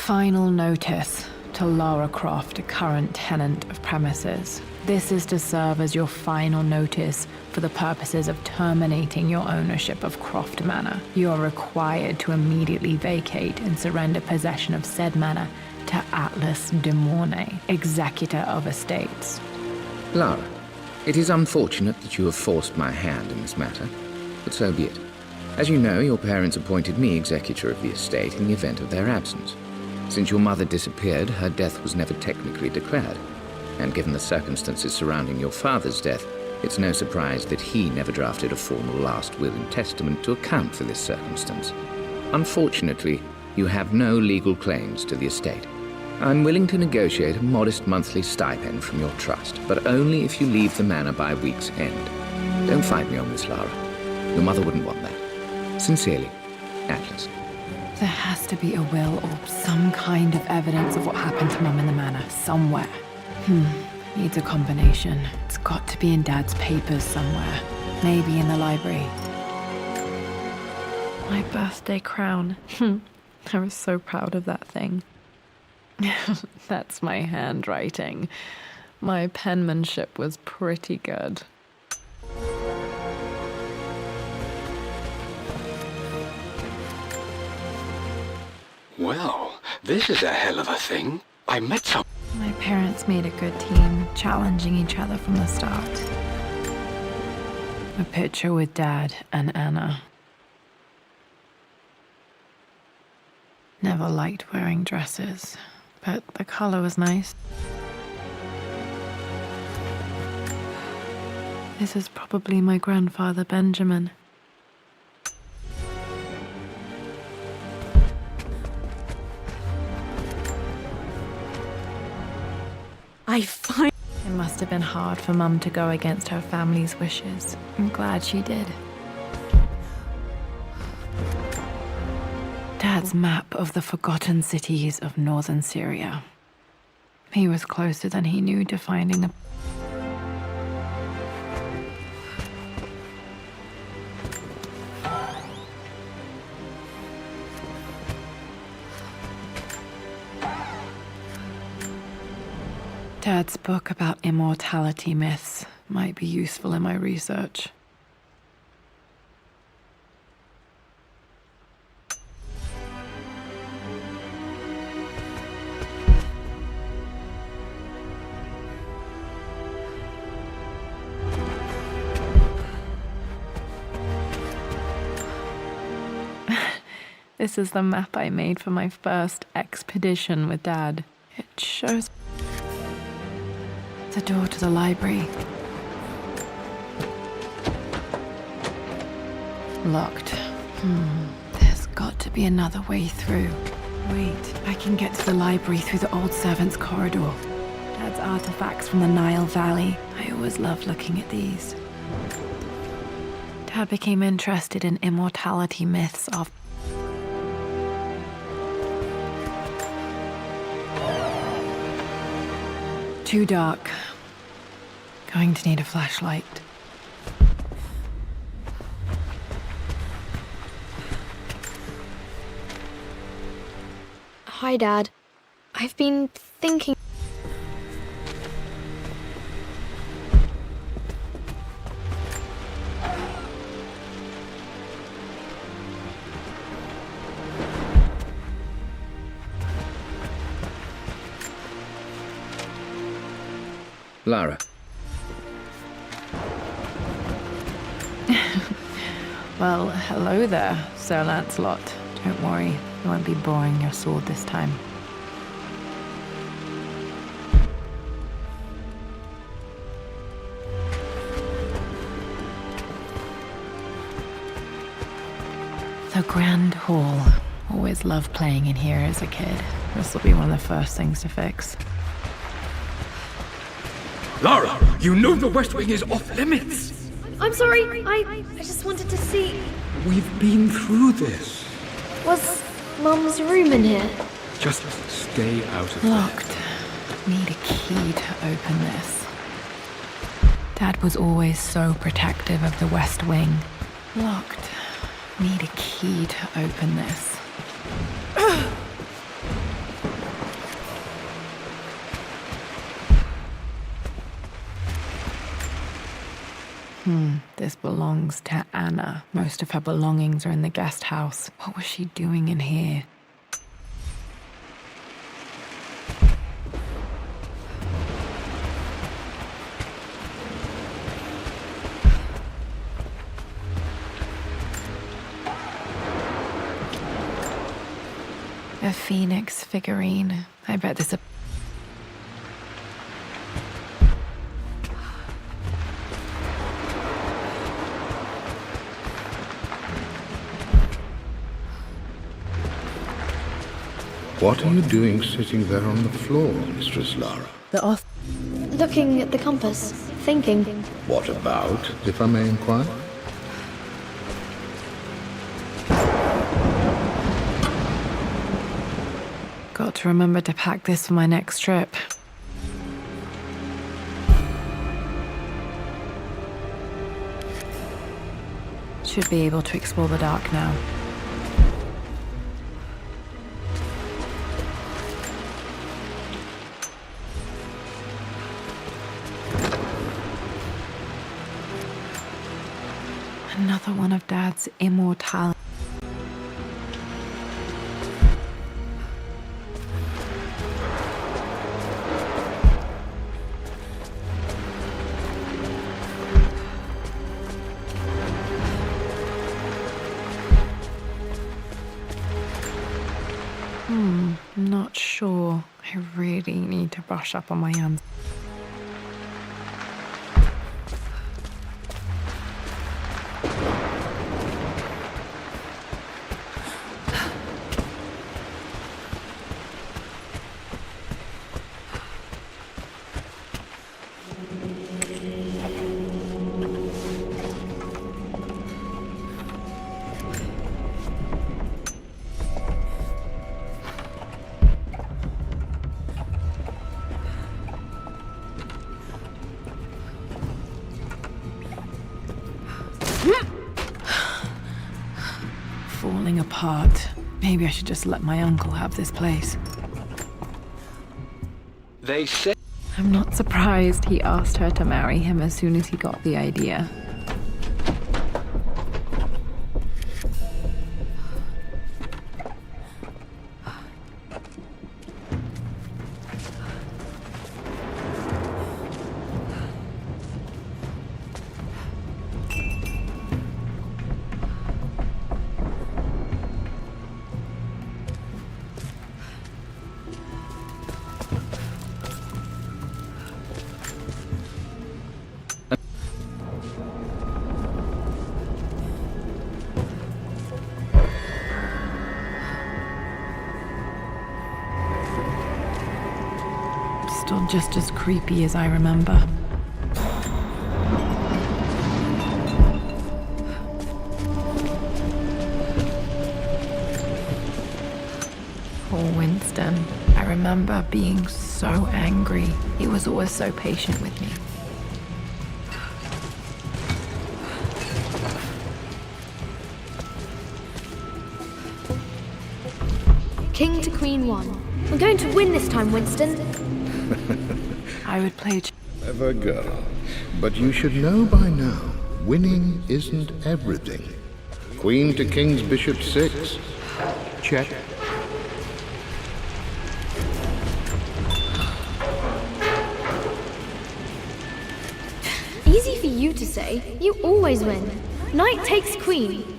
Final notice to Lara Croft, a current tenant of premises. This is to serve as your final notice for the purposes of terminating your ownership of Croft Manor. You are required to immediately vacate and surrender possession of said manor to Atlas de Mornay, executor of estates. Lara, it is unfortunate that you have forced my hand in this matter, but so be it. As you know, your parents appointed me executor of the estate in the event of their absence. Since your mother disappeared, her death was never technically declared. And given the circumstances surrounding your father's death, it's no surprise that he never drafted a formal last will and testament to account for this circumstance. Unfortunately, you have no legal claims to the estate. I'm willing to negotiate a modest monthly stipend from your trust, but only if you leave the manor by week's end. Don't fight me on this, Lara. Your mother wouldn't want that. Sincerely, Atlas. There has to be a will or some kind of evidence of what happened to Mum in the manor, somewhere. Needs a combination. It's got to be in Dad's papers somewhere. Maybe in the library. My birthday crown. I was so proud of that thing. That's my handwriting. My penmanship was pretty good. Well, this is a hell of a thing. I met some... My parents made a good team, challenging each other from the start. A picture with Dad and Anna. Never liked wearing dresses, but the color was nice. This is probably my grandfather, Benjamin. It must have been hard for Mum to go against her family's wishes. I'm glad she did. Dad's map of the forgotten cities of northern Syria. He was closer than he knew to finding the... Dad's book about immortality myths might be useful in my research. This is the map I made for my first expedition with Dad. It shows the door to the library. Locked. There's got to be another way through. Wait, I can get to the library through the old servants' corridor. Dad's artifacts from the Nile Valley. I always loved looking at these. Dad became interested in immortality myths of... Too dark. Going to need a flashlight. Hi, Dad. I've been thinking... Lara. Well, hello there, Sir Lancelot. Don't worry, I won't be borrowing your sword this time. The Grand Hall. Always loved playing in here as a kid. This will be one of the first things to fix. Lara, you know the West Wing is off limits. I'm sorry, I just wanted to see... We've been through this. Was Mum's room in here? Just stay out of Locked. Need a key to open this. Dad was always so protective of the West Wing. Locked. Need a key to open this. This belongs to Anna. Most of her belongings are in the guest house. What was she doing in here? A phoenix figurine. I bet this. What are you doing sitting there on the floor, Mistress Lara? Looking at the compass, thinking. What about, if I may inquire? Got to remember to pack this for my next trip. Should be able to explore the dark now. Another one of Dad's immortality. Not sure. I really need to brush up on my answers. Falling apart. Maybe I should just let my uncle have this place. They say... I'm not surprised he asked her to marry him as soon as he got the idea. Still just as creepy as I remember. Poor Winston. I remember being so angry. He was always so patient with me. King to Queen 1. We're going to win this time, Winston. I would play. Clever girl. But you should know by now, winning isn't everything. Queen to King's Bishop 6. Check. Easy for you to say. You always win. Knight takes queen.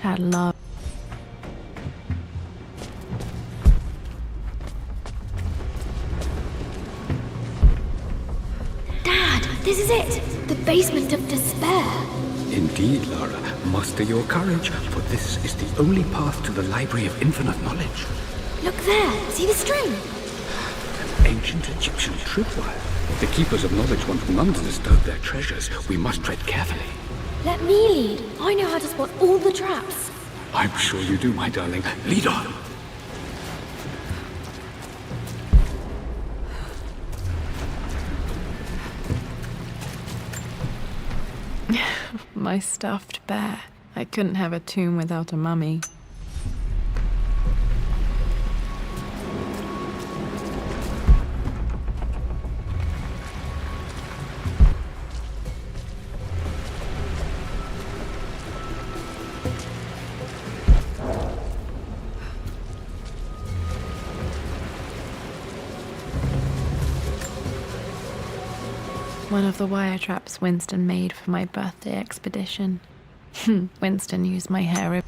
Dad love. Dad, this is it. The basement of despair. Indeed, Lara. Muster your courage, for this is the only path to the Library of Infinite Knowledge. Look there. See the string? Ancient Egyptian tripwire. The keepers of knowledge want none to disturb their treasures. We must tread carefully. Let me lead. I know how to spot all the traps. I'm sure you do, my darling. Lead on. My stuffed bear. I couldn't have a tomb without a mummy. One of the wire traps Winston made for my birthday expedition. Winston used my hair.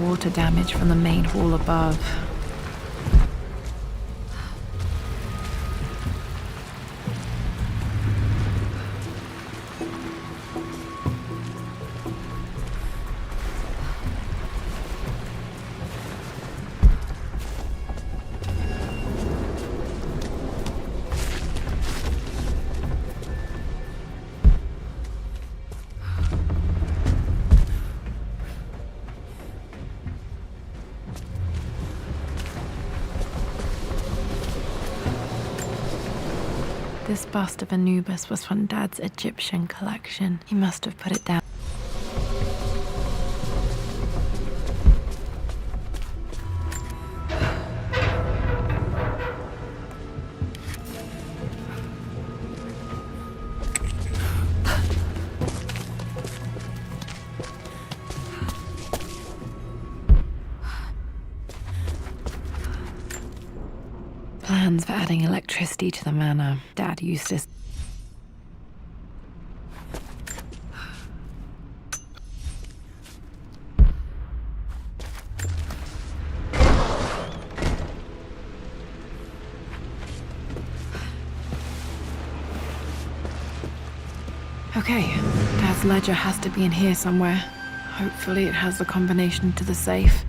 Water damage from the main hall above. This bust of Anubis was from Dad's Egyptian collection. He must have put it down. Plans for adding electricity to the manor. Dad used to... Okay, Dad's ledger has to be in here somewhere. Hopefully it has the combination to the safe.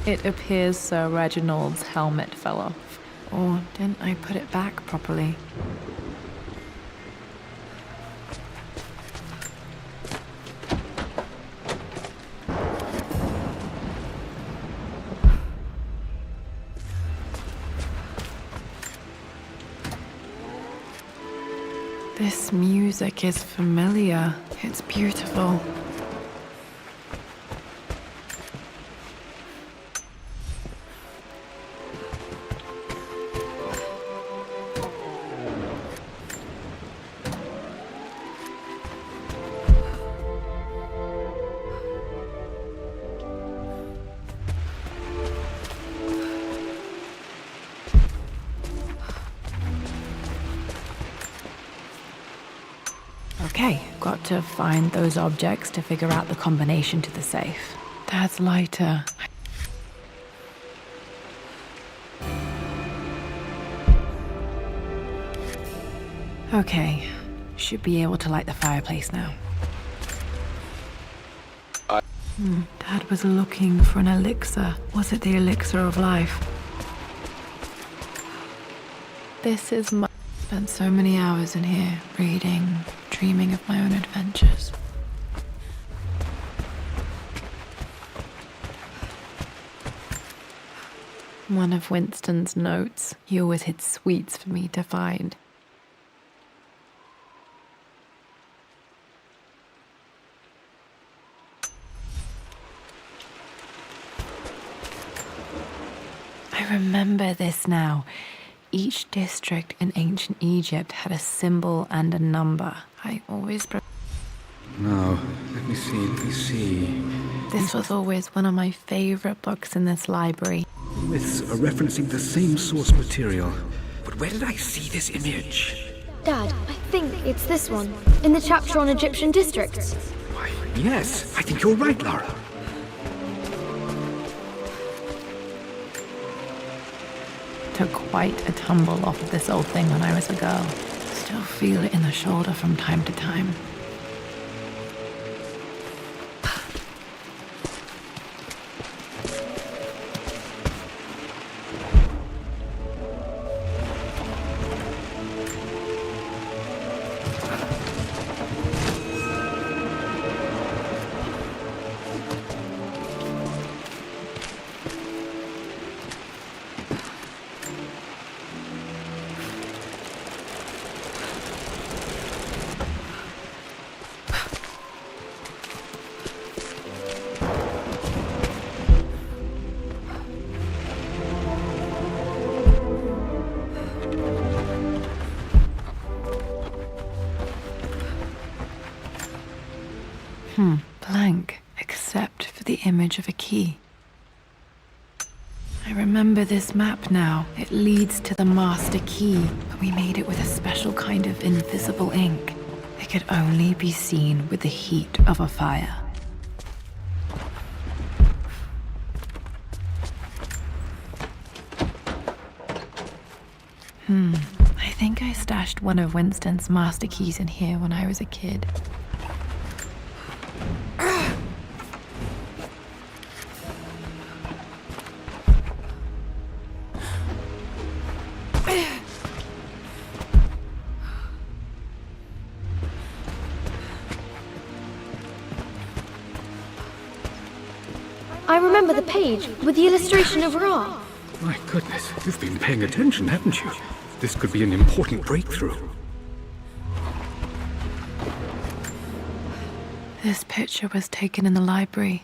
It appears Sir Reginald's helmet fell off. Or didn't I put it back properly? This music is familiar. It's beautiful. Okay, got to find those objects to figure out the combination to the safe. Dad's lighter. Okay, should be able to light the fireplace now. Dad was looking for an elixir. Was it the elixir of life? This is my... Spent so many hours in here, reading, dreaming of my own adventures. One of Winston's notes. He always hid sweets for me to find. I remember this now. Each district in ancient Egypt had a symbol and a number. I always... Now, let me see. This was always one of my favorite books in this library. Myths are referencing the same source material. But where did I see this image? Dad, I think it's this one, in the chapter on Egyptian districts. Why, yes, I think you're right, Lara. Took quite a tumble off of this old thing when I was a girl. Still feel it in the shoulder from time to time. Blank, except for the image of a key. I remember this map now. It leads to the master key, but we made it with a special kind of invisible ink. It could only be seen with the heat of a fire. I think I stashed one of Winston's master keys in here when I was a kid. I remember the page with the illustration of Ra. My goodness, you've been paying attention, haven't you? This could be an important breakthrough. This picture was taken in the library.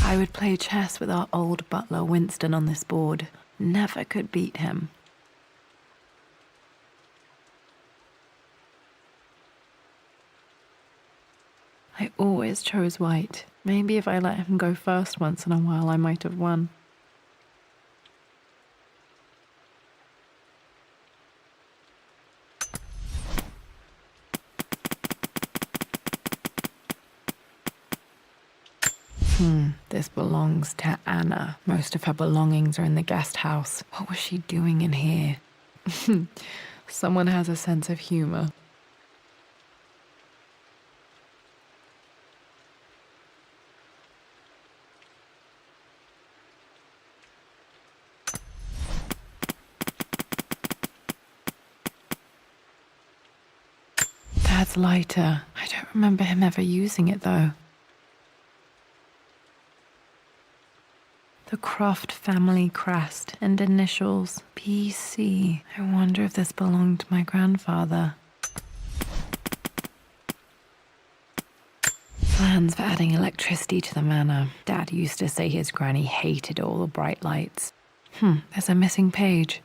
I would play chess with our old butler Winston on this board. Never could beat him. I always chose white. Maybe if I let him go first once in a while, I might have won. This belongs to Anna. Most of her belongings are in the guest house. What was she doing in here? Someone has a sense of humor. Dad's lighter. I don't remember him ever using it, though. The Croft family crest and initials PC. I wonder if this belonged to my grandfather. Plans for adding electricity to the manor. Dad used to say his granny hated all the bright lights. There's a missing page.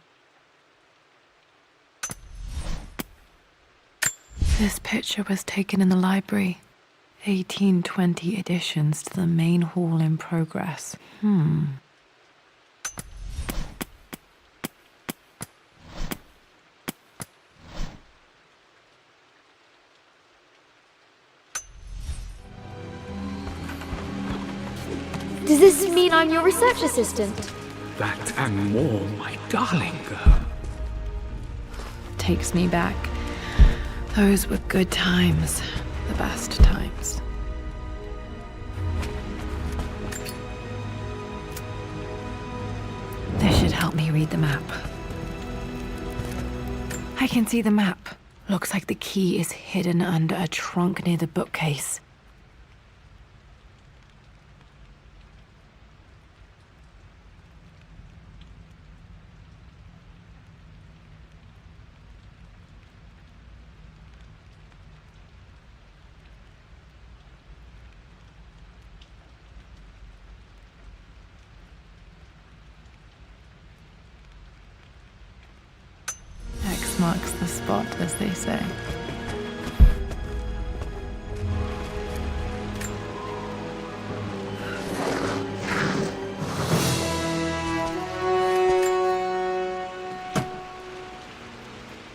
This picture was taken in the library. 1820 additions to the main hall in progress. Does this mean I'm your research assistant? That and more, my darling girl. Takes me back. Those were good times. The best times. This should help me read the map. I can see the map. Looks like the key is hidden under a trunk near the bookcase. X marks the spot, as they say.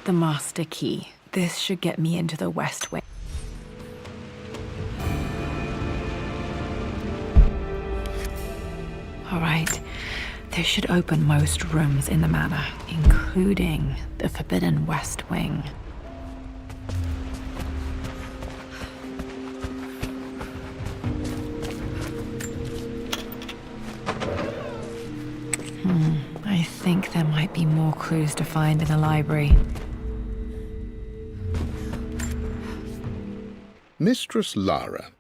The master key. This should get me into the West Wing. All right. This should open most rooms in the manor, including the forbidden West Wing. I think there might be more clues to find in the library. Mistress Lara.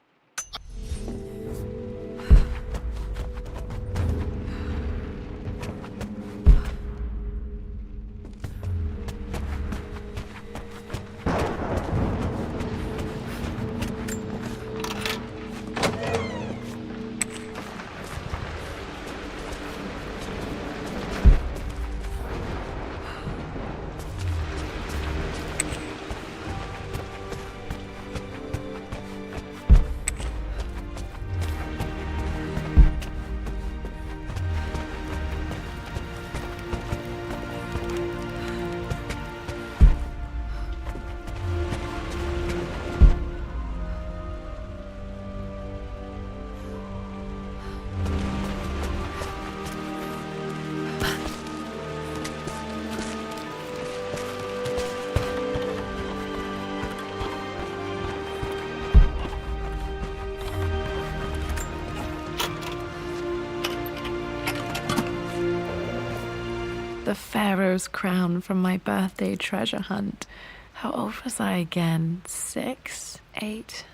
The Pharaoh's crown from my birthday treasure hunt. How old was I again? 6? 8?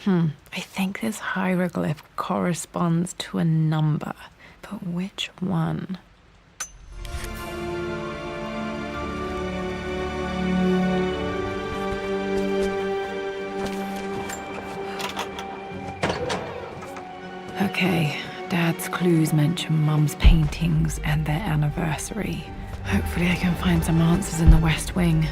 I think this hieroglyph corresponds to a number, but which one? Okay, Dad's clues mention Mum's paintings and their anniversary. Hopefully I can find some answers in the West Wing.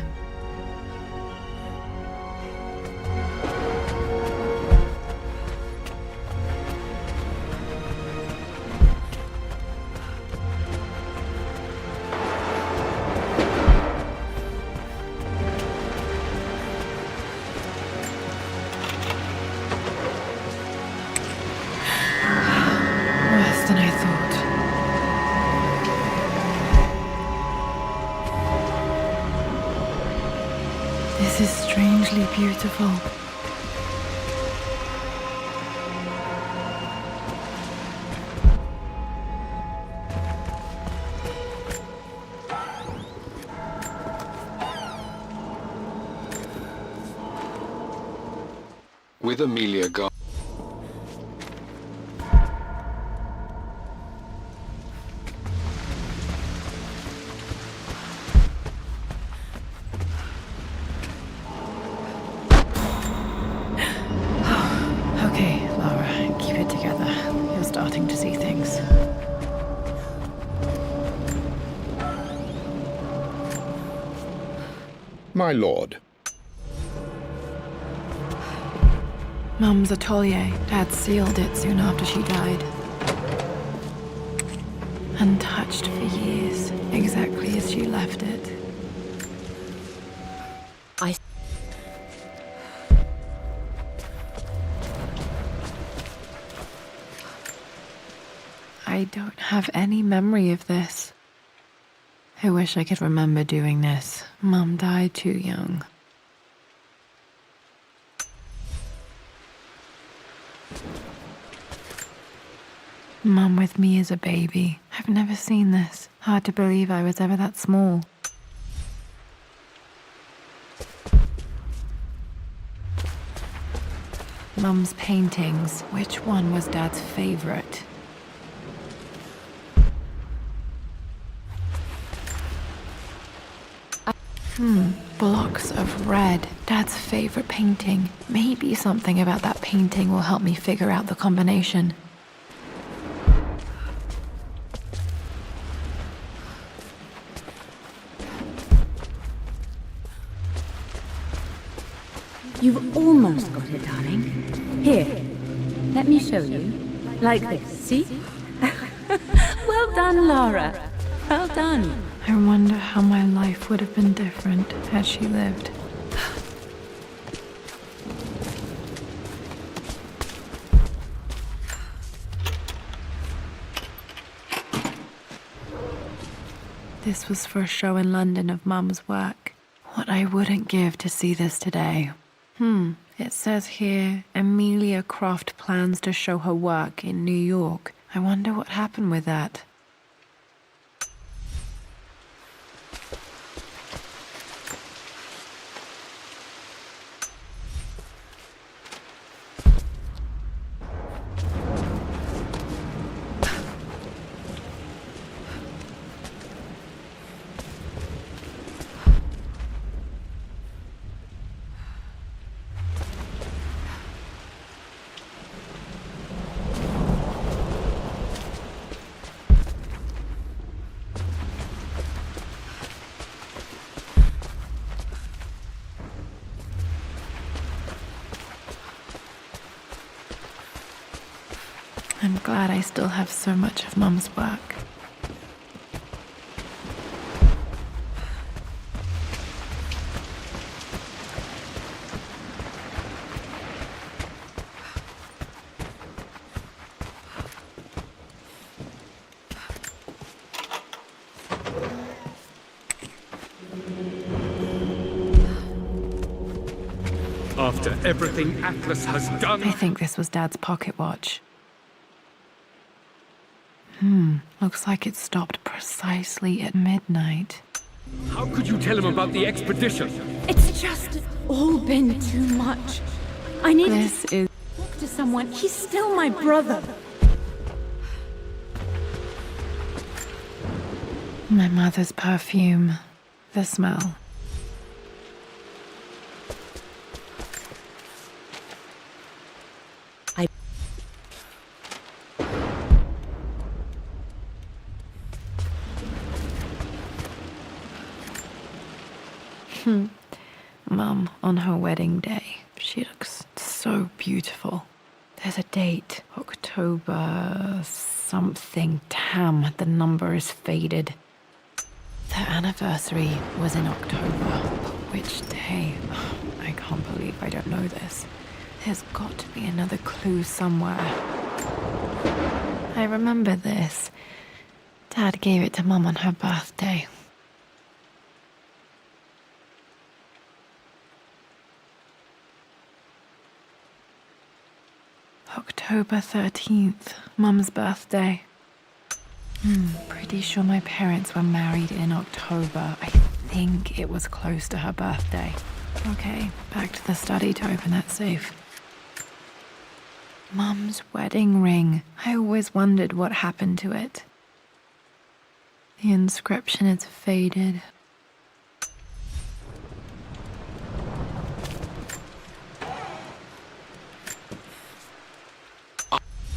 Worse than I thought. This is strangely beautiful. With Amelia gone. Okay, Lara, keep it together. You're starting to see things. My lord. Mum's atelier. Dad sealed it soon after she died. Untouched for years, exactly as she left it. don't have any memory of this. I wish I could remember doing this. Mum died too young. Mum with me as a baby. I've never seen this. Hard to believe I was ever that small. Mum's paintings. Which one was Dad's favorite? Blocks of red. Dad's favorite painting. Maybe something about that painting will help me figure out the combination. You've almost got it, darling. Here, let me show you. Like this, see? Well done, Lara. Well done. I wonder how my life would have been different had she lived. This was for a show in London of Mum's work. What I wouldn't give to see this today. It says here, Amelia Croft plans to show her work in New York. I wonder what happened with that. I'm glad I still have so much of Mum's work. After everything Atlas has done... I think this was Dad's pocket watch. Looks like it stopped precisely at midnight. How could you tell him about the expedition? It's just all been too much. I need This is... to talk to someone. He's still my brother. my mother's perfume. The smell. Mum, on her wedding day, she looks so beautiful. There's a date, October something. Damn, the number is faded. Their anniversary was in October. But which day? I can't believe I don't know this. There's got to be another clue somewhere. I remember this. Dad gave it to Mum on her birthday. October 13th, Mum's birthday. Pretty sure my parents were married in October. I think it was close to her birthday. Okay, back to the study to open that safe. Mum's wedding ring. I always wondered what happened to it. The inscription is faded.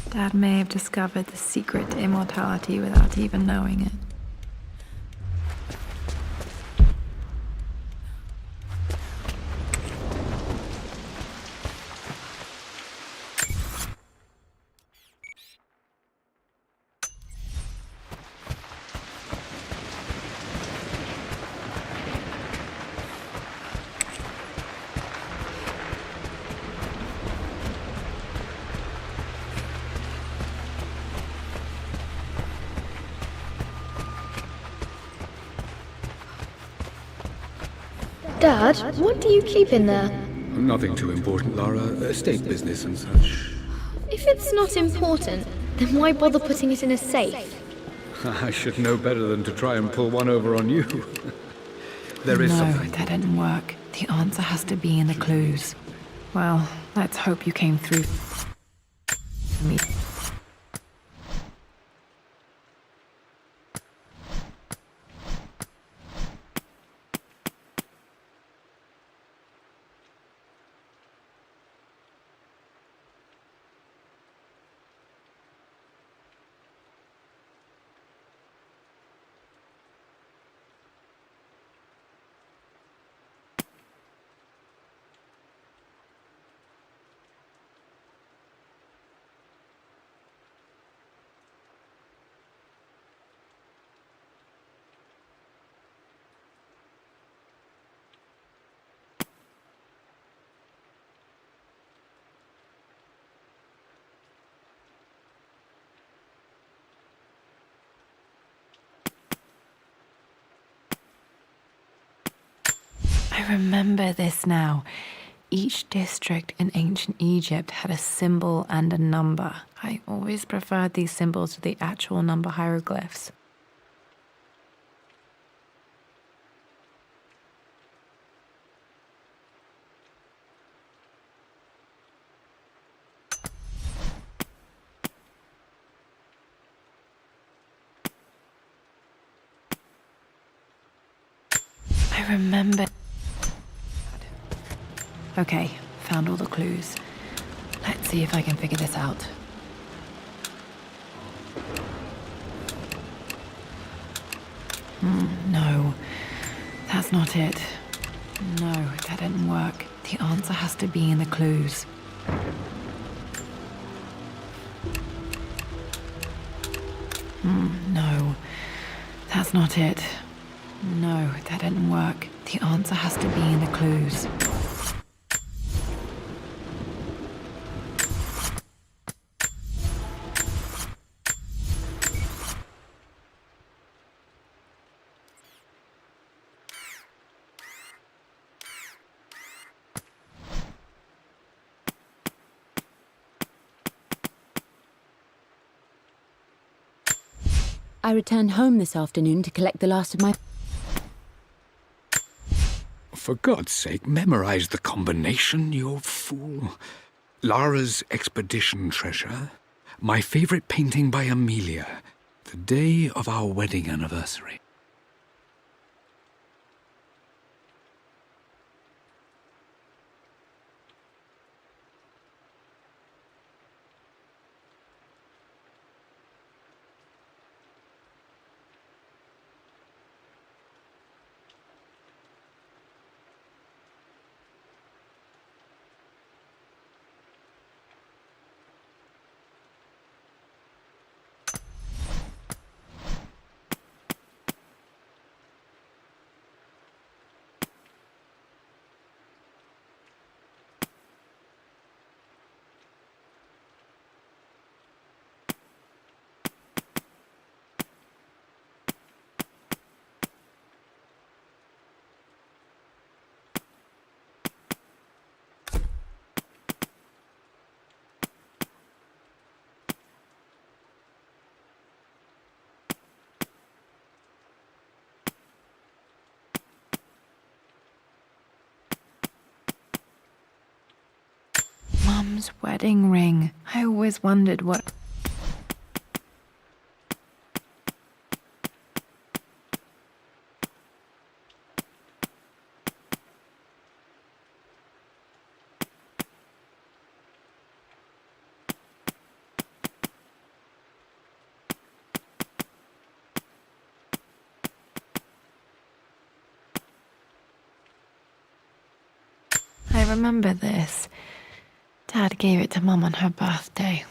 Dad may have discovered the secret to immortality without even knowing it. Dad, what do you keep in there? Nothing too important, Lara. Estate business and such. If it's not important, then why bother putting it in a safe? I should know better than to try and pull one over on you. There is No, something. that didn't work. The answer has to be in the clues. Well, let's hope you came through me. I remember this now. Each district in ancient Egypt had a symbol and a number. I always preferred these symbols to the actual number hieroglyphs. I remember. Okay, found all the clues. Let's see if I can figure this out. No, that's not it. No, that didn't work. The answer has to be in the clues. No, that's not it. No, that didn't work. The answer has to be in the clues. I returned home this afternoon to collect the last of my... For God's sake, memorize the combination, you old fool. Lara's expedition treasure, my favorite painting by Amelia, the day of our wedding anniversary. Mum's wedding ring. I always wondered what... I remember this. Dad gave it to Mum on her birthday.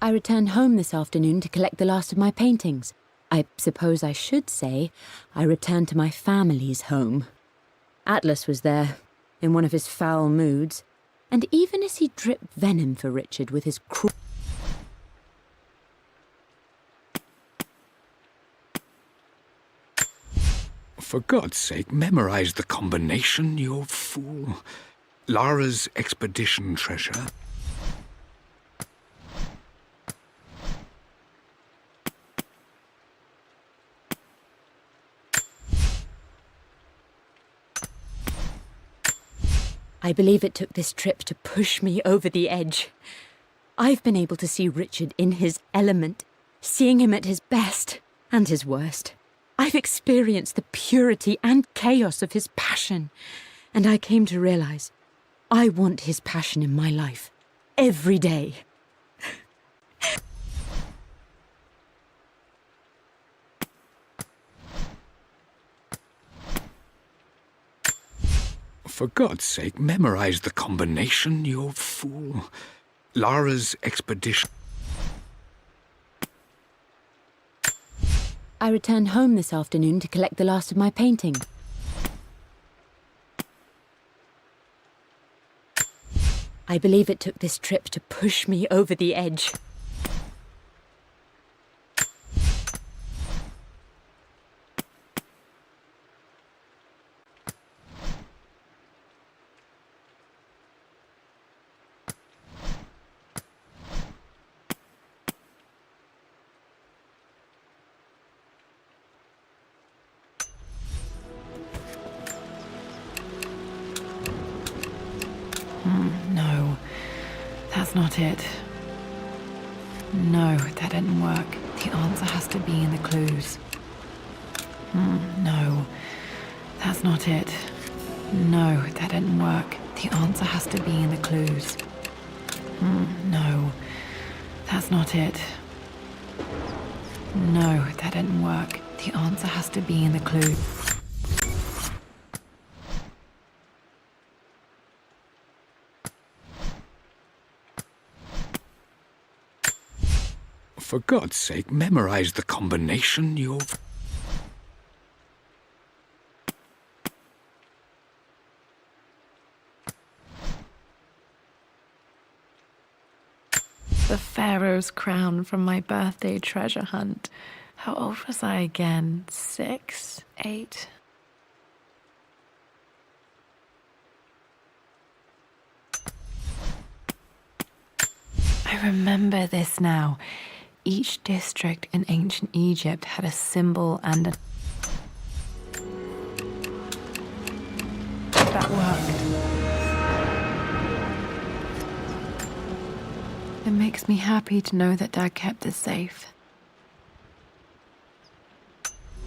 I returned home this afternoon to collect the last of my paintings. I suppose I should say I returned to my family's home. Atlas was there, in one of his foul moods, and even as he dripped venom for Richard with his cruel... For God's sake, memorize the combination, you fool. Lara's expedition treasure. I believe it took this trip to push me over the edge. I've been able to see Richard in his element, seeing him at his best and his worst. I've experienced the purity and chaos of his passion, and I came to realize I want his passion in my life every day. For God's sake, memorize the combination, you fool. Lara's expedition. I returned home this afternoon to collect the last of my painting. I believe it took this trip to push me over the edge. No, that's not it. No, that didn't work. The answer has to be in the clues. No, that's not it. No, that didn't work. The answer has to be in the clues. No, that's not it. No, that didn't work. The answer has to be in the clues. For God's sake, memorize the combination, you... The Pharaoh's crown from my birthday treasure hunt. How old was I again? 6? 8? I remember this now. Each district in ancient Egypt had a symbol and a... That worked. It makes me happy to know that Dad kept it safe.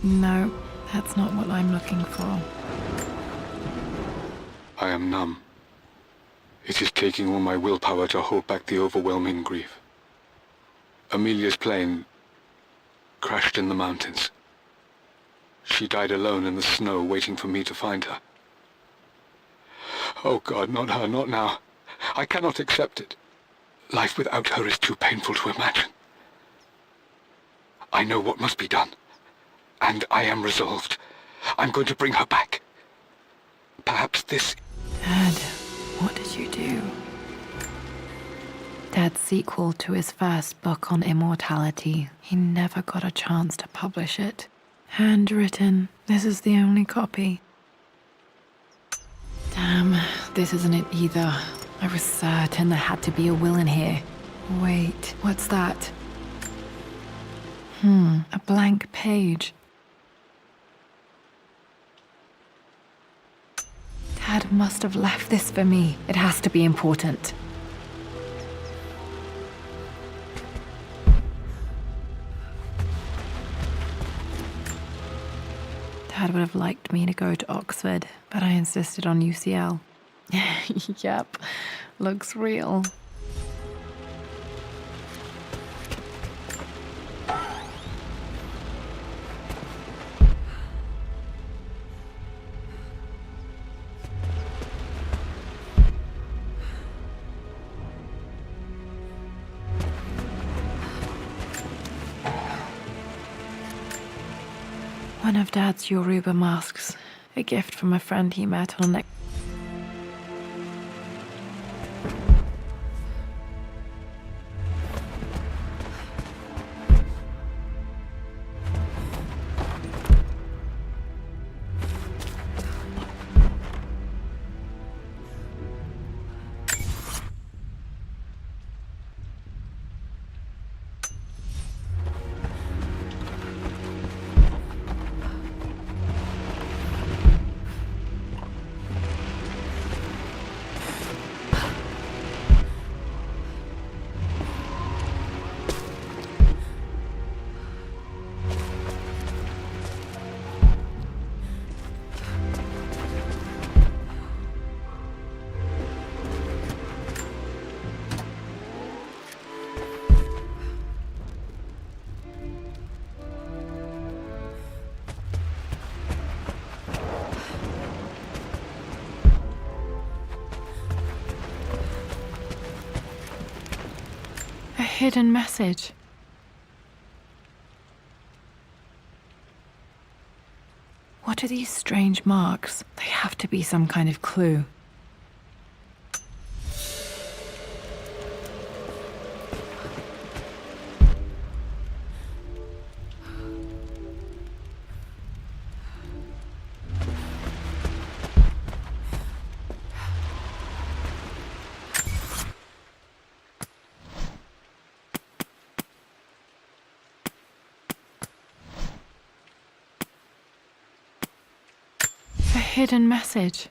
No, that's not what I'm looking for. I am numb. It is taking all my willpower to hold back the overwhelming grief. Amelia's plane crashed in the mountains. She died alone in the snow, waiting for me to find her. Oh God, not her, not now. I cannot accept it. Life without her is too painful to imagine. I know what must be done, and I am resolved. I'm going to bring her back. Perhaps this... Dad, what did you do? Dad's sequel to his first book on immortality. He never got a chance to publish it. Handwritten. This is the only copy. Damn, this isn't it either. I was certain there had to be a will in here. Wait, what's that? A blank page. Dad must have left this for me. It has to be important. Dad would have liked me to go to Oxford, but I insisted on UCL. Yep, looks real. One of Dad's Yoruba masks. A gift from a friend he met on an hidden message. What are these strange marks? They have to be some kind of clue. A hidden message.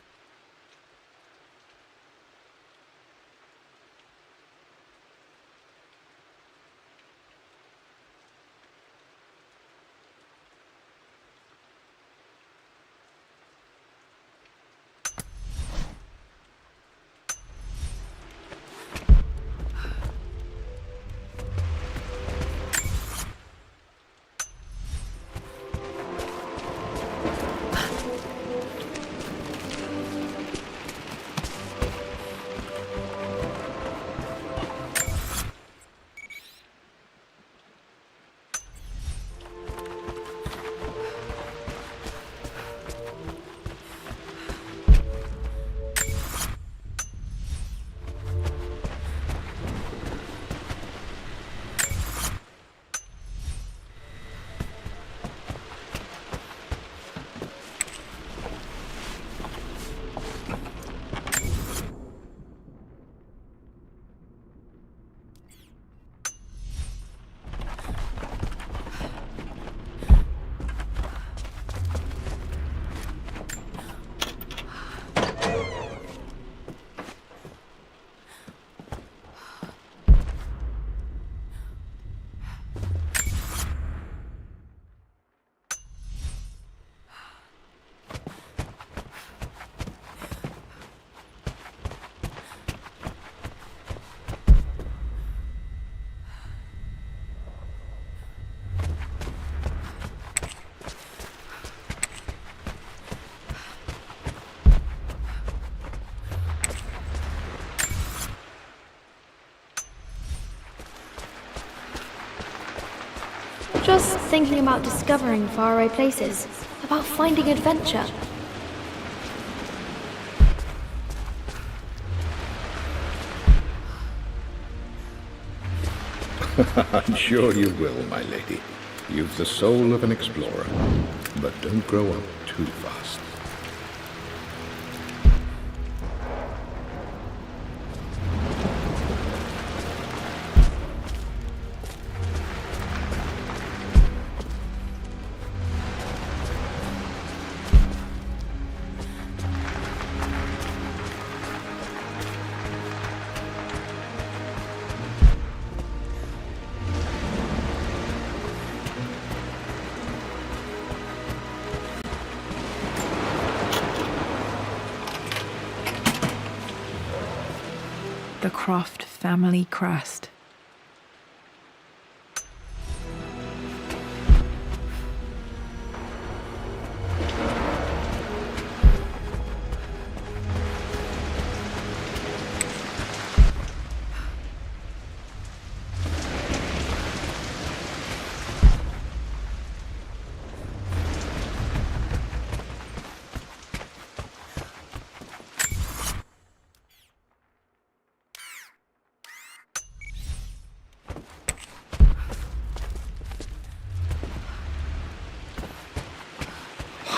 Just thinking about discovering faraway places, about finding adventure. I'm sure you will, my lady. You've the soul of an explorer. But don't grow up too fast. The Croft family crest.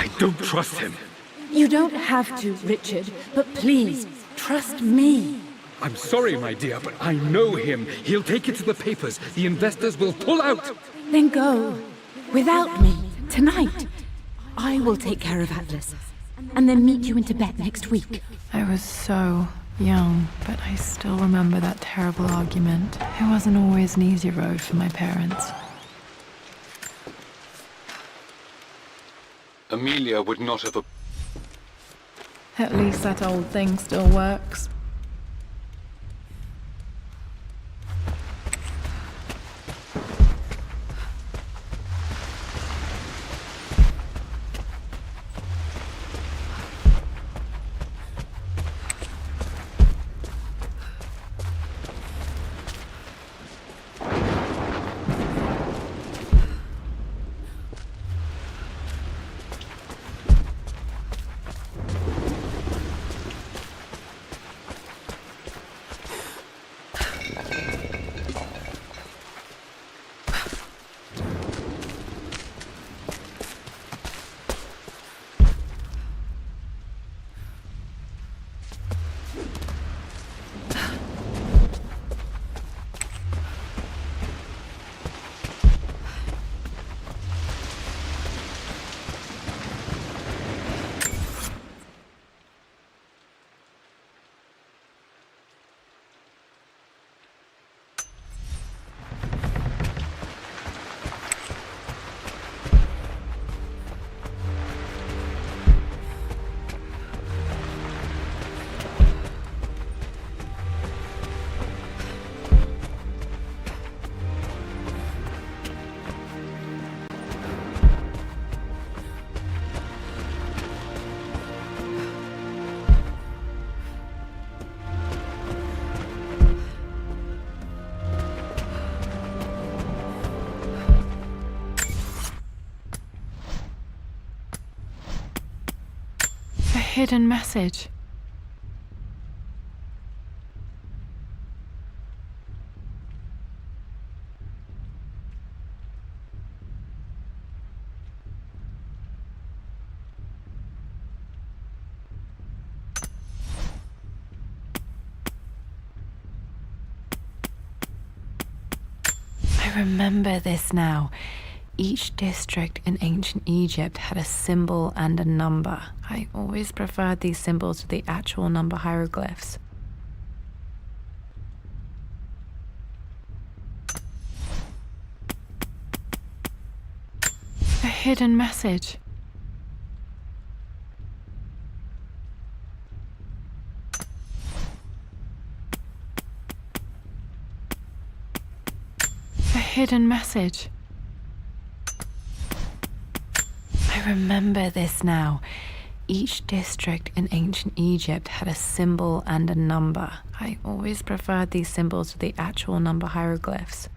I don't trust him. You don't have to, Richard, but please, trust me. I'm sorry, my dear, but I know him. He'll take it to the papers. The investors will pull out. Then go. Without me, tonight. I will take care of Atlas, and then meet you in Tibet next week. I was so young, but I still remember that terrible argument. It wasn't always an easy road for my parents. Amelia would not have... At least that old thing still works. Hidden message. I remember this now. Each district in ancient Egypt had a symbol and a number. I always preferred these symbols to the actual number hieroglyphs. A hidden message. A hidden message. I remember this now. Each district in ancient Egypt had a symbol and a number. I always preferred these symbols to the actual number hieroglyphs.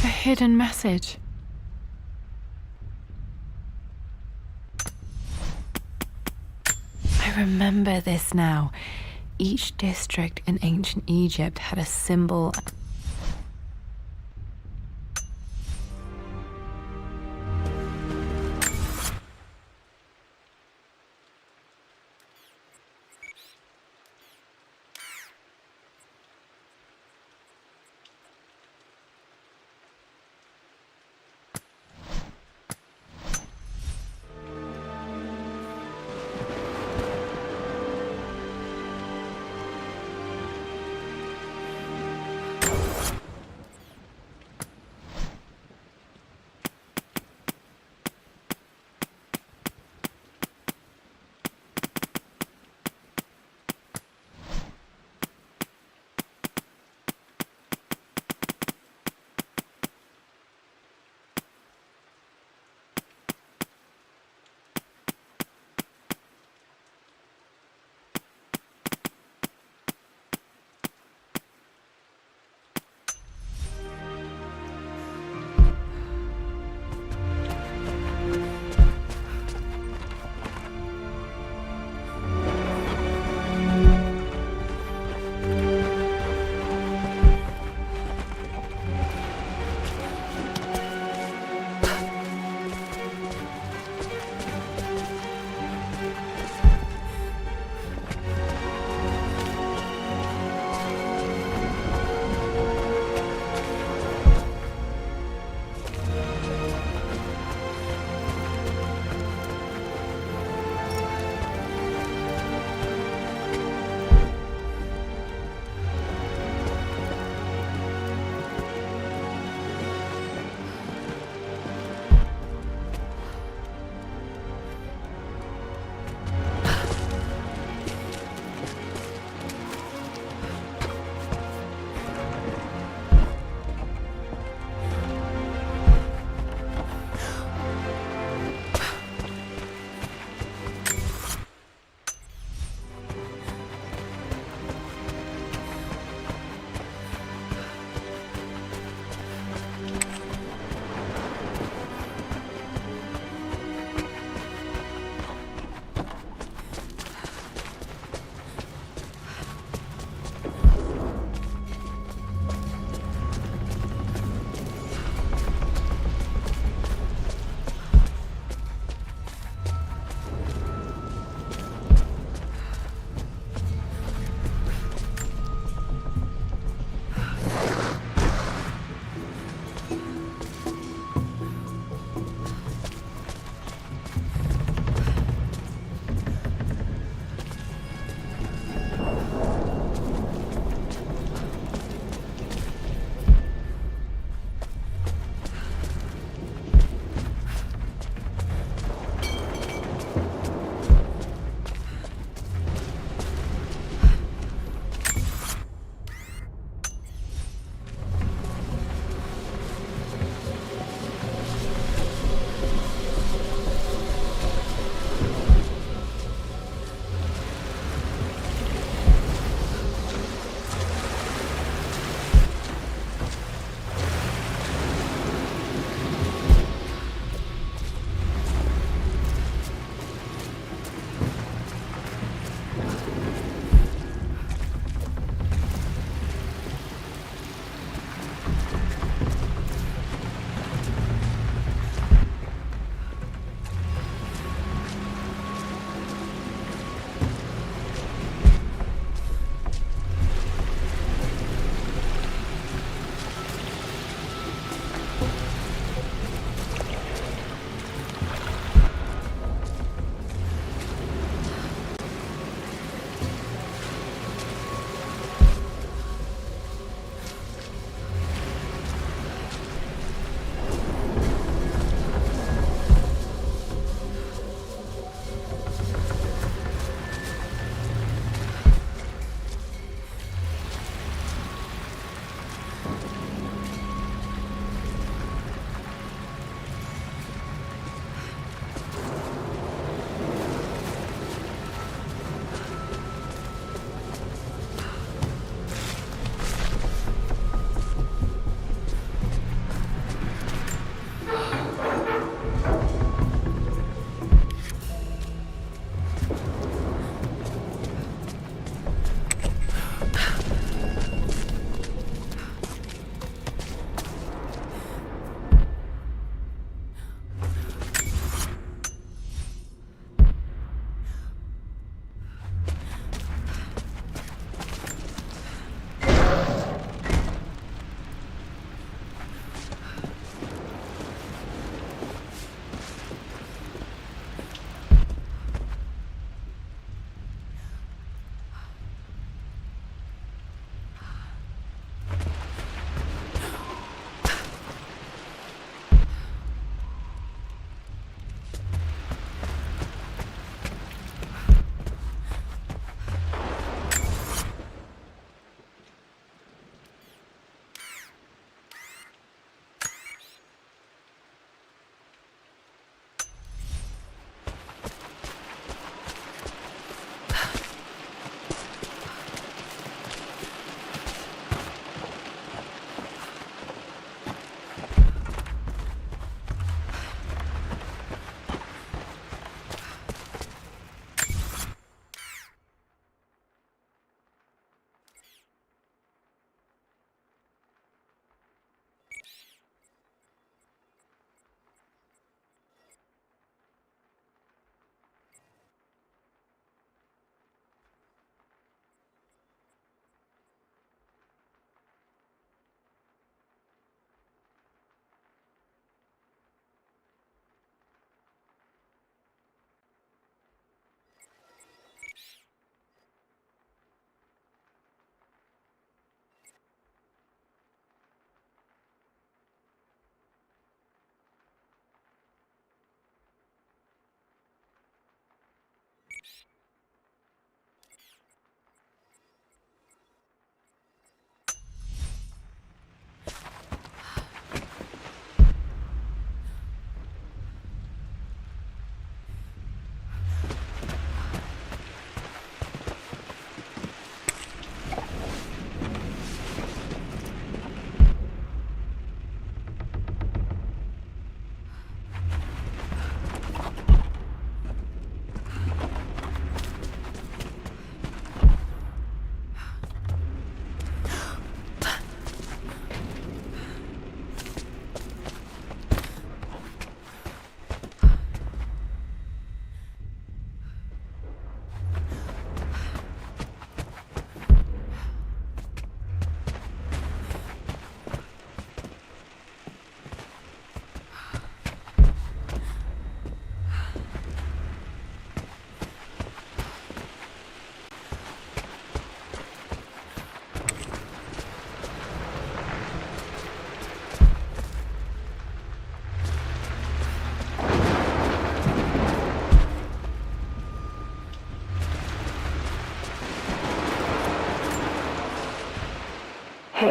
A hidden message. I remember this now. Each district in ancient Egypt had a symbol.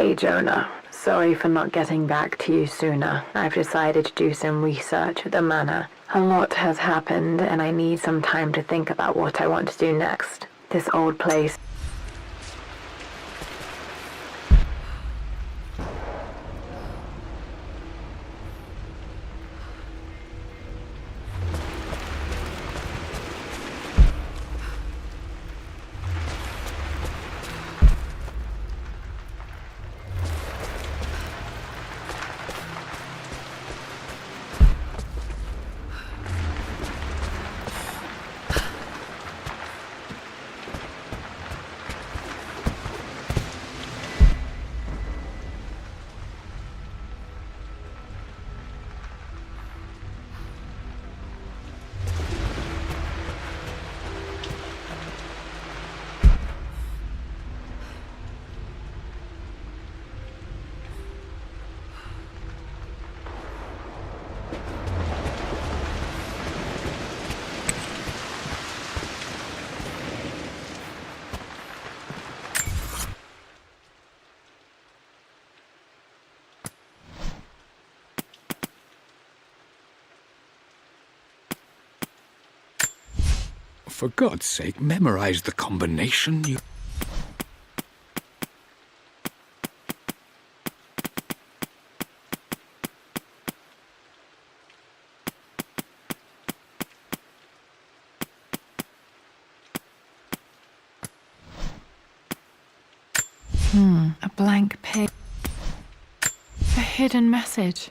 Hey Jonah, sorry for not getting back to you sooner. I've decided to do some research at the manor. A lot has happened and I need some time to think about what I want to do next. This old place. For God's sake, memorize the combination, you... A blank page. A hidden message.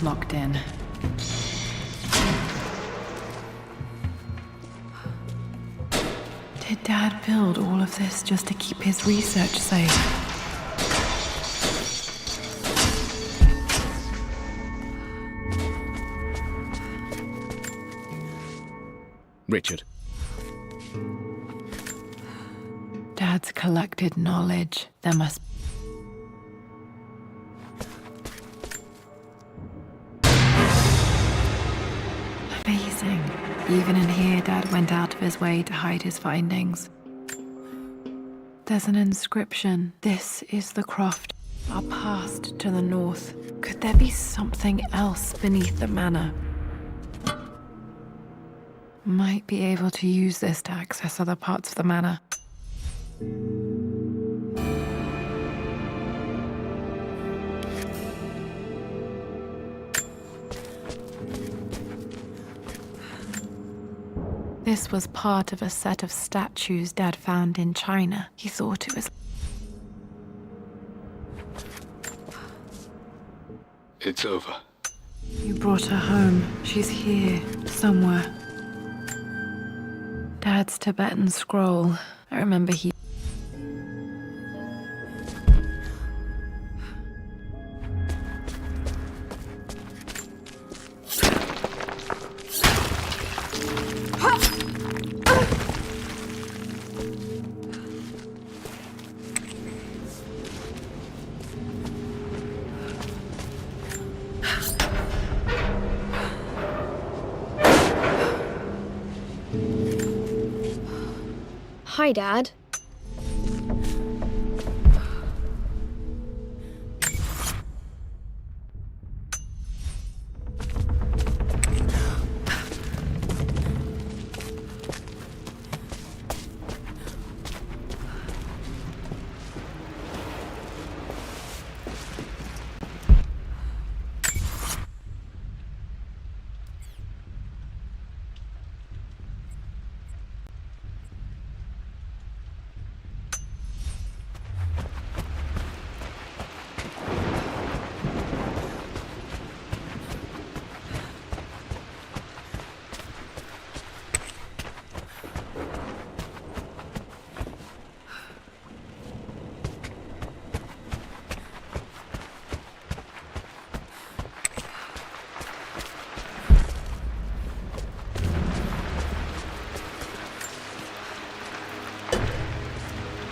Locked in. Did Dad build all of this just to keep his research safe? Richard. Dad's collected knowledge. There must... Amazing. Even in here, Dad went out of his way to hide his findings. There's an inscription. This is the Croft, our past to the north. Could there be something else beneath the manor? Might be able to use this to access other parts of the manor. This was part of a set of statues Dad found in China. He thought it was... It's over. You brought her home. She's here, somewhere. Dad's Tibetan scroll. I remember he... Hi, Dad.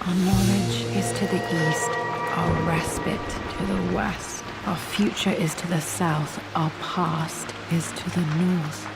Our knowledge is to the east, our respite to the west. Our future is to the south, our past is to the north.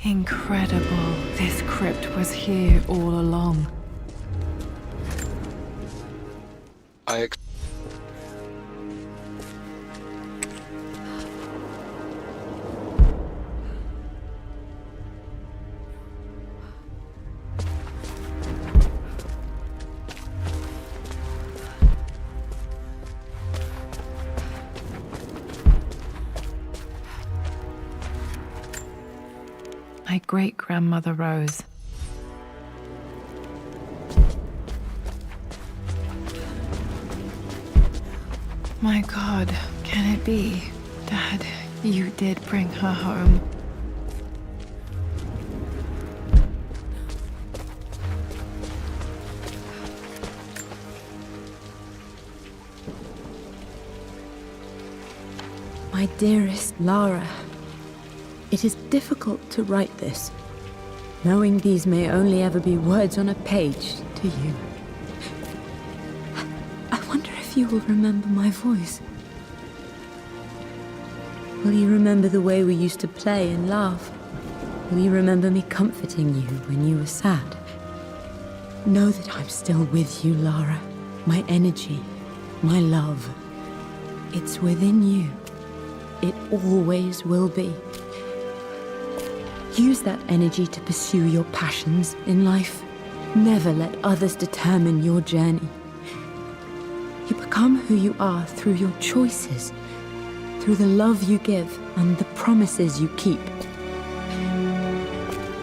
Incredible. This crypt was here all along. My great-grandmother Rose. My God, can it be? Dad, you did bring her home. My dearest Lara, it is difficult to write this, knowing these may only ever be words on a page to you. I wonder if you will remember my voice. Will you remember the way we used to play and laugh? Will you remember me comforting you when you were sad? Know that I'm still with you, Lara. My energy, my love. It's within you. It always will be. Use that energy to pursue your passions in life. Never let others determine your journey. You become who you are through your choices, through the love you give and the promises you keep.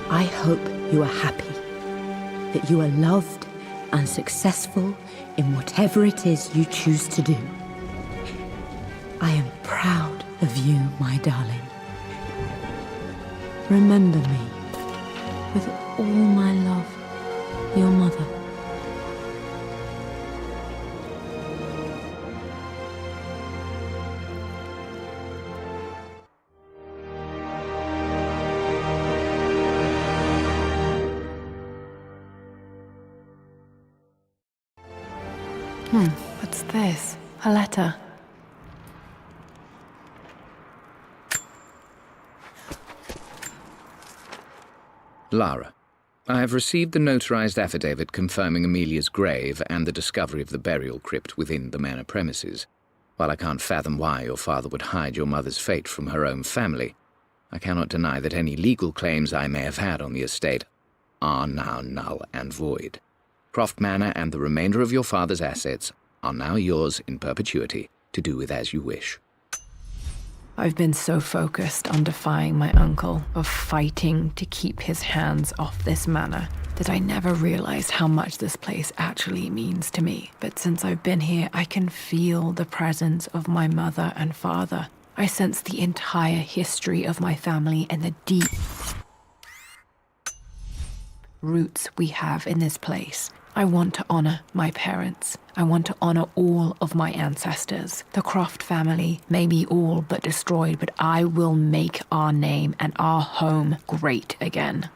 I hope you are happy, that you are loved and successful in whatever it is you choose to do. I am proud of you, my darling. Remember me, with all my love, your mother. What's this? A letter. Lara, I have received the notarized affidavit confirming Amelia's grave and the discovery of the burial crypt within the manor premises. While I can't fathom why your father would hide your mother's fate from her own family, I cannot deny that any legal claims I may have had on the estate are now null and void. Croft Manor and the remainder of your father's assets are now yours in perpetuity to do with as you wish. I've been so focused on defying my uncle, of fighting to keep his hands off this manor, that I never realized how much this place actually means to me. But since I've been here, I can feel the presence of my mother and father. I sense the entire history of my family and the deep roots we have in this place. I want to honor my parents. I want to honor all of my ancestors. The Croft family may be all but destroyed, but I will make our name and our home great again.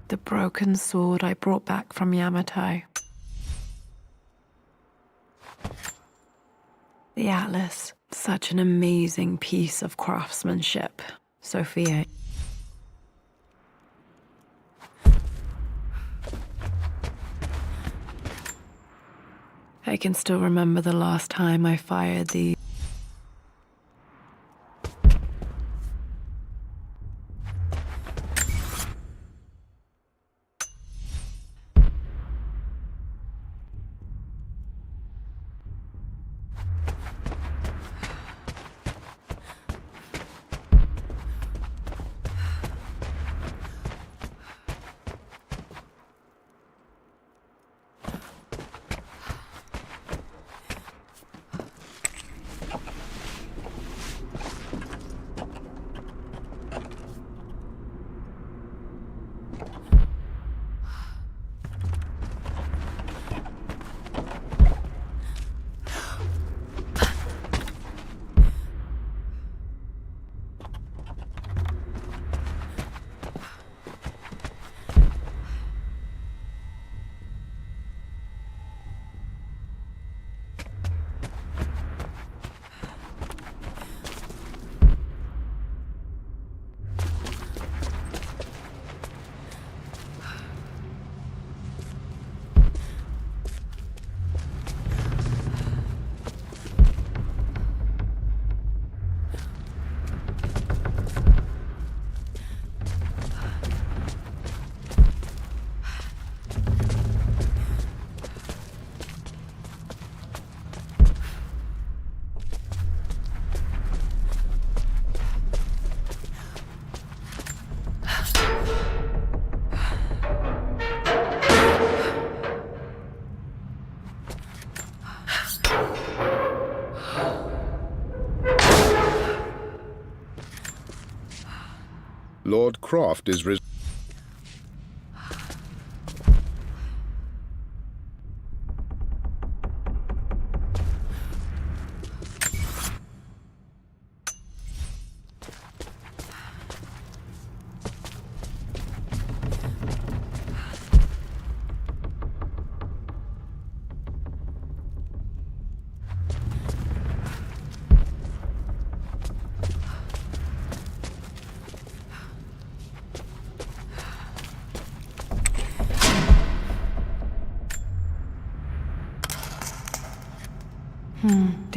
The broken sword I brought back from Yamato. The atlas, such an amazing piece of craftsmanship. Sophia. I can still remember the last time I fired the Lord Croft is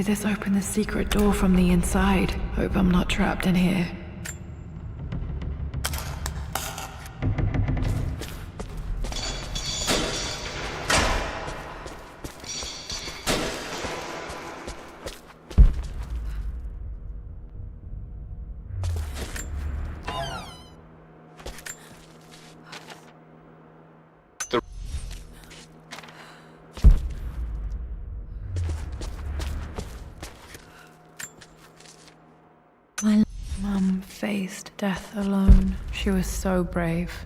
Did this open the secret door from the inside? Hope I'm not trapped in here. Mum faced death alone. She was so brave.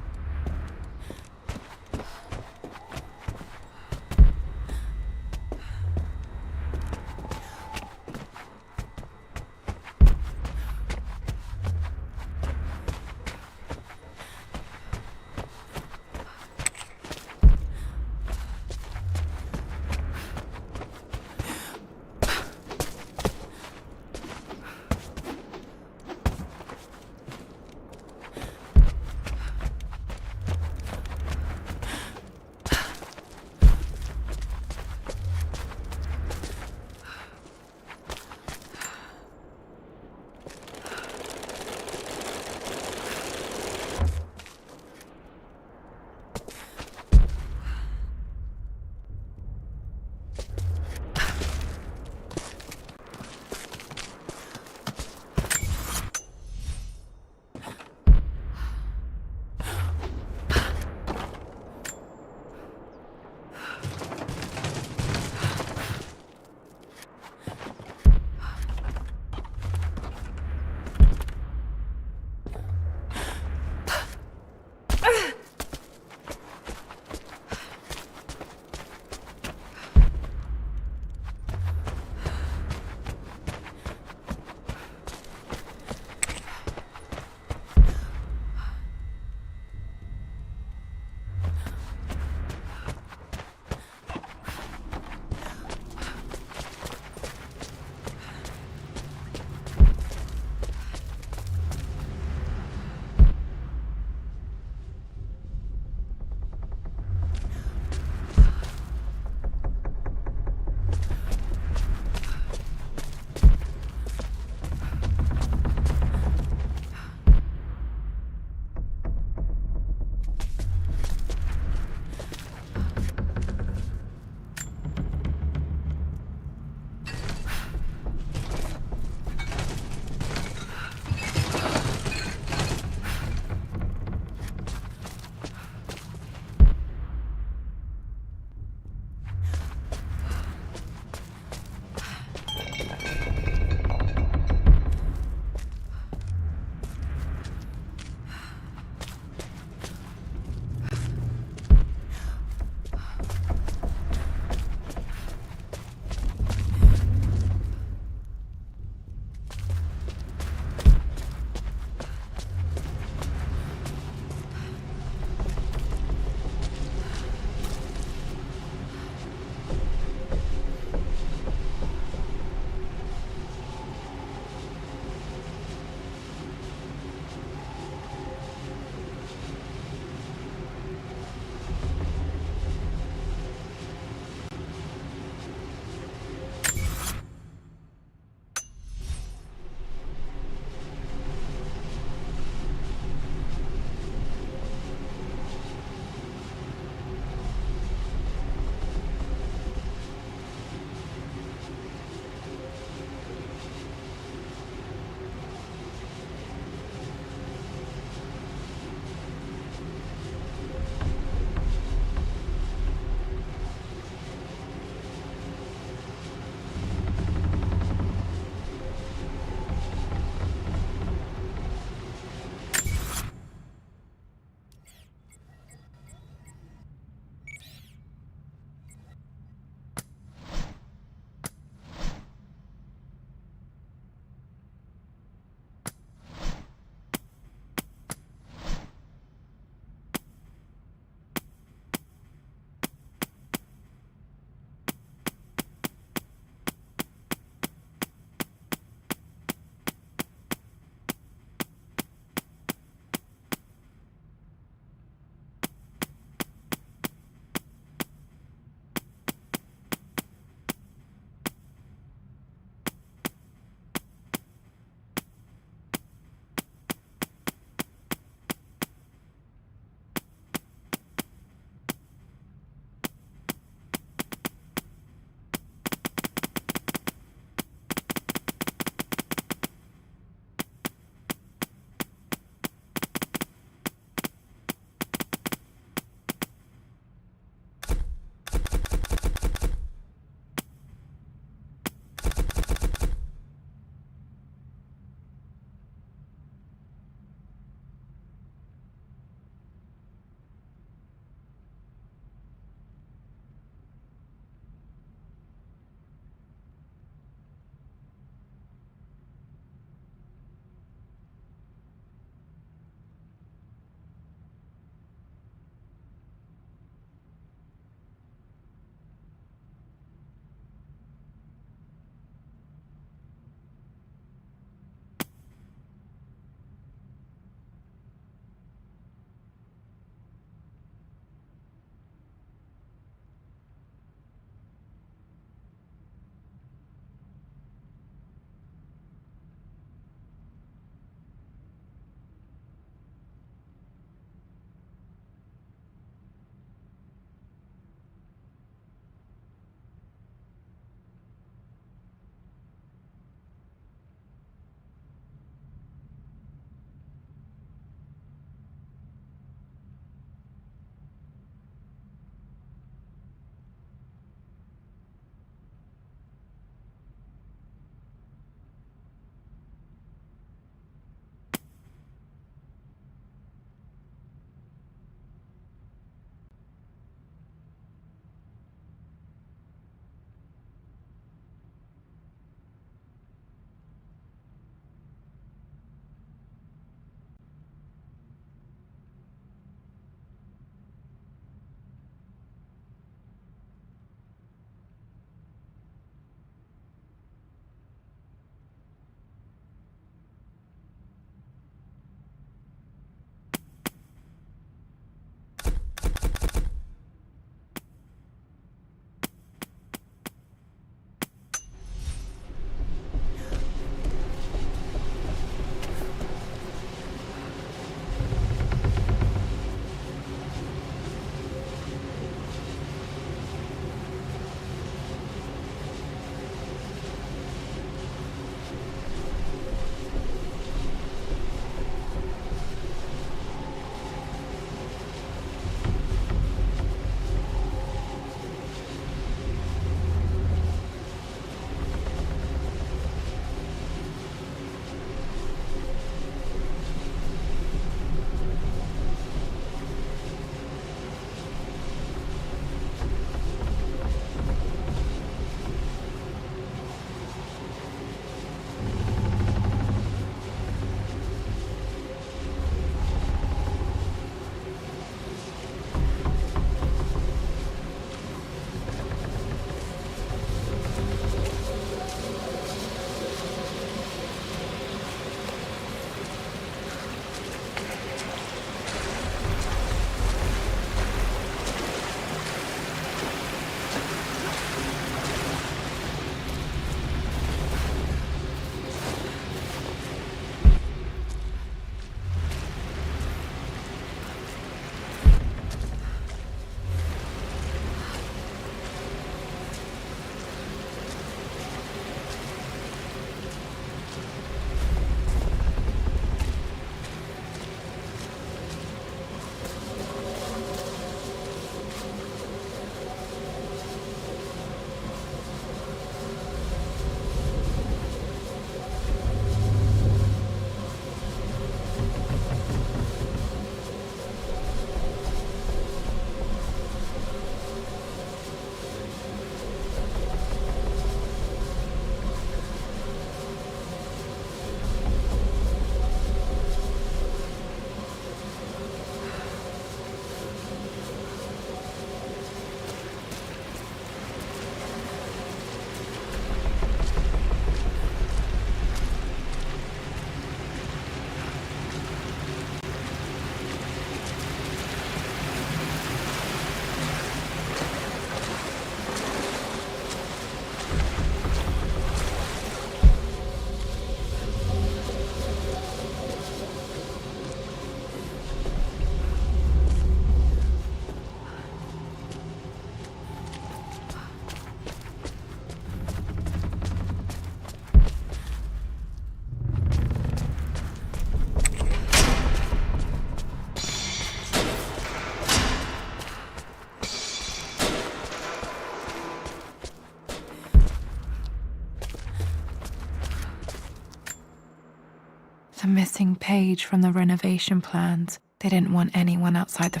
The missing page from the renovation plans. They didn't want anyone outside the